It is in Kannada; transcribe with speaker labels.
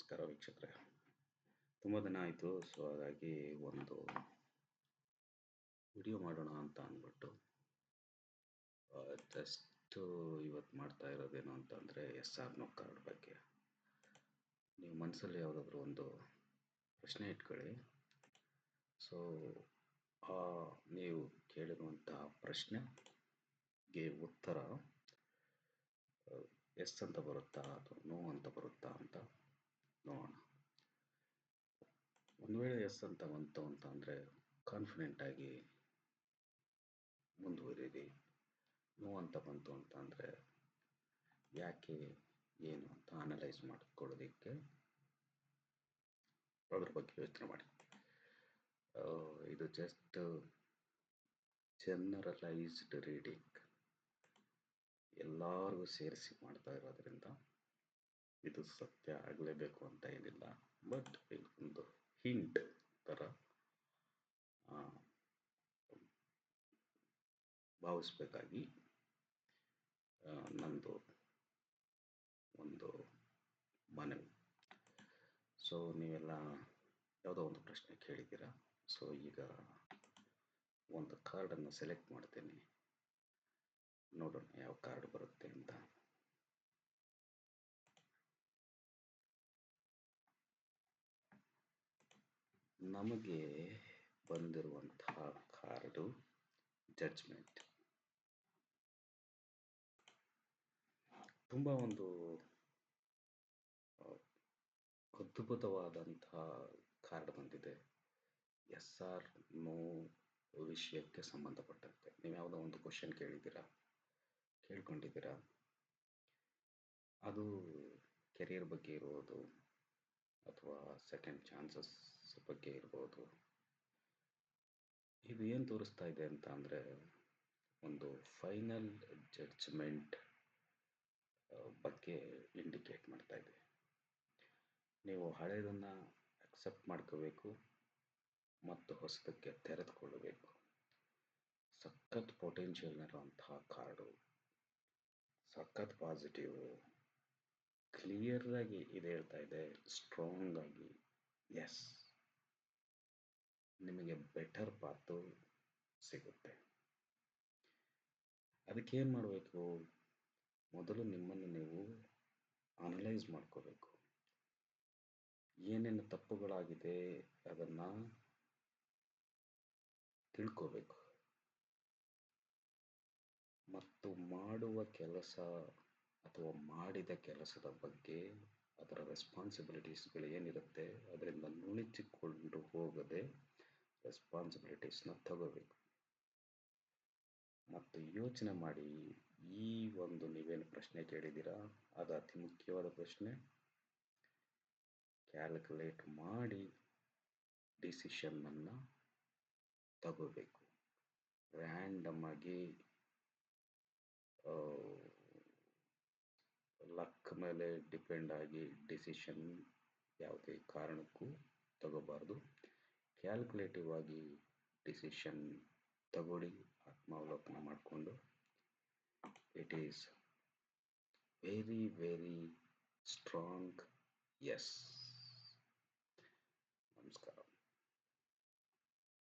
Speaker 1: ನಮಸ್ಕಾರ ವೀಕ್ಷಕರೇ. ತುಂಬ ದಿನ ಆಯಿತು. ಸೊ ಹಾಗಾಗಿ ಒಂದು ವಿಡಿಯೋ ಮಾಡೋಣ ಅಂತ ಅಂದ್ಬಿಟ್ಟು ಜಸ್ಟ್ ಇವತ್ತು ಮಾಡ್ತಾ ಇರೋದೇನು ಅಂತಂದರೆ SR ಕಾರ್ಡ್ ಬಗ್ಗೆ. ನೀವು ಮನಸ್ಸಲ್ಲಿ ಯಾವುದಾದ್ರೂ ಒಂದು ಪ್ರಶ್ನೆ ಇಟ್ಕೊಳ್ಳಿ. ಸೊ ನೀವು ಕೇಳಿರುವಂತಹ ಪ್ರಶ್ನೆಗೆ ಉತ್ತರ ಎಸ್ ಅಂತ ಬರುತ್ತಾ ಅಥವಾ ನೋ ಅಂತ ಬರುತ್ತಾ ಅಂತ ನೋಡೋಣ. ಒಂದು ವೇಳೆ ಎಸ್ ಅಂತ ಬಂತು ಅಂತ ಅಂದರೆ ಕಾನ್ಫಿಡೆಂಟ್ ಆಗಿ ಮುಂದುವರಿರಿ. ನೋ ಅಂತ ಬಂತು ಅಂತ ಅಂದರೆ ಯಾಕೆ ಏನು ಅಂತ ಅನಲೈಸ್ ಮಾಡ್ಕೊಳ್ಳೋದಕ್ಕೆ ಅದ್ರ ಬಗ್ಗೆ ಯೋಚನೆ ಮಾಡಿ. ಇದು ಜಸ್ಟ್ ಜನರಲೈಸ್ಡ್ ರೀಡಿಂಗ್, ಎಲ್ಲರಿಗೂ ಸೇರಿಸಿ ಮಾಡ್ತಾ ಇರೋದ್ರಿಂದ ಇದು ಸತ್ಯ ಆಗಲೇಬೇಕು ಅಂತ ಏನಿಲ್ಲ. ಬಟ್ ಒಂದು ಹಿಂಟ್ ಥರ ಭಾವಿಸ್ಬೇಕಾಗಿ ನಂದು ಒಂದು ಮನವಿ. ಸೊ ನೀವೆಲ್ಲ ಯಾವುದೋ ಒಂದು ಪ್ರಶ್ನೆ ಕೇಳಿದ್ದೀರಾ. ಸೊ ಈಗ ಒಂದು ಕಾರ್ಡನ್ನು ಸೆಲೆಕ್ಟ್ ಮಾಡ್ತೀನಿ, ನೋಡೋಣ ಯಾವ ಕಾರ್ಡ್ ಬರುತ್ತೆ ಅಂತ. ನಮಗೆ ಬಂದಿರುವಂತಹ ಕಾರ್ಡು ಜಡ್ಜ್ಮೆಂಟ್. ತುಂಬ ಒಂದು ಅದ್ಭುತವಾದಂತಹ ಕಾರ್ಡ್ ಬಂದಿದೆ. SR ನೋ ವಿಷಯಕ್ಕೆ ಸಂಬಂಧಪಟ್ಟಂತೆ ನೀವು ಯಾವುದೋ ಒಂದು ಕ್ವಶನ್ ಕೇಳ್ಕೊಂಡಿದ್ದೀರಾ. ಅದು ಕೆರಿಯರ್ ಬಗ್ಗೆ ಇರ್ಬೋದು ಅಥವಾ ಸೆಕೆಂಡ್ ಚಾನ್ಸಸ್ ಬಗ್ಗೆ ಇರ್ಬೋದು. ಇದು ಏನು ತೋರಿಸ್ತಾ ಇದೆ ಅಂತ ಅಂದರೆ ಒಂದು ಫೈನಲ್ ಜಡ್ಜ್ಮೆಂಟ್ ಬಗ್ಗೆ ಇಂಡಿಕೇಟ್ ಮಾಡ್ತಾ ಇದೆ. ನೀವು ಹಳೆಯದನ್ನು ಅಕ್ಸೆಪ್ಟ್ ಮಾಡ್ಕೋಬೇಕು ಮತ್ತು ಹೊಸದಕ್ಕೆ ತೆರೆದುಕೊಳ್ಳಬೇಕು. ಸಖತ್ ಪೊಟೆನ್ಷಿಯಲ್ ಇರುವಂತಹ ಕಾರ್ಡು, ಸಖತ್ ಪಾಸಿಟಿವ್, ಕ್ಲಿಯರ್ ಆಗಿ ಇದು ಹೇಳ್ತಾ ಇದೆ, ಸ್ಟ್ರಾಂಗ್ ಆಗಿ ಎಸ್ ನಿಮಗೆ ಬೆಟರ್ ಪಾತು ಸಿಗುತ್ತೆ. ಅದಕ್ಕೇನು ಮಾಡಬೇಕು? ಮೊದಲು ನಿಮ್ಮನ್ನು ನೀವು ಅನಲೈಸ್ ಮಾಡ್ಕೋಬೇಕು. ಏನೇನು ತಪ್ಪುಗಳಾಗಿದೆ ಅದನ್ನು ತಿಳ್ಕೋಬೇಕು ಮತ್ತು ಮಾಡುವ ಕೆಲಸ ಅಥವಾ ಮಾಡಿದ ಕೆಲಸದ ಬಗ್ಗೆ ಅದರ ರೆಸ್ಪಾನ್ಸಿಬಿಲಿಟೀಸ್ಗಳು ಏನಿರುತ್ತೆ ಅದರಿಂದ ನುಣುಚಿಕೊಂಡು ಹೋಗದೆ ರೆಸ್ಪಾನ್ಸಿಬಿಲಿಟೀಸ್ನ ತಗೋಬೇಕು. ಮತ್ತು ಯೋಚನೆ ಮಾಡಿ, ಈ ಒಂದು ನೀವೇನು ಪ್ರಶ್ನೆ ಕೇಳಿದ್ದೀರಾ ಅದು ಅತಿ ಮುಖ್ಯವಾದ ಪ್ರಶ್ನೆ. ಕ್ಯಾಲ್ಕುಲೇಟ್ ಮಾಡಿ ಡಿಸಿಷನ್ನನ್ನು ತಗೋಬೇಕು. ರ್ಯಾಂಡಮ್ ಆಗಿ ಲಕ್ ಮೇಲೆ ಡಿಪೆಂಡ್ ಆಗಿ ಡಿಸಿಷನ್ ಯಾವುದೇ ಕಾರಣಕ್ಕೂ ತಗೋಬಾರ್ದು. ಕ್ಯಾಲ್ಕುಲೇಟಿವ್ ಆಗಿ ಡಿಸಿಷನ್ ತಗೊಳ್ಳಿ, ಆತ್ಮಾವಲೋಕನ ಮಾಡಿಕೊಂಡು. It is very very strong S.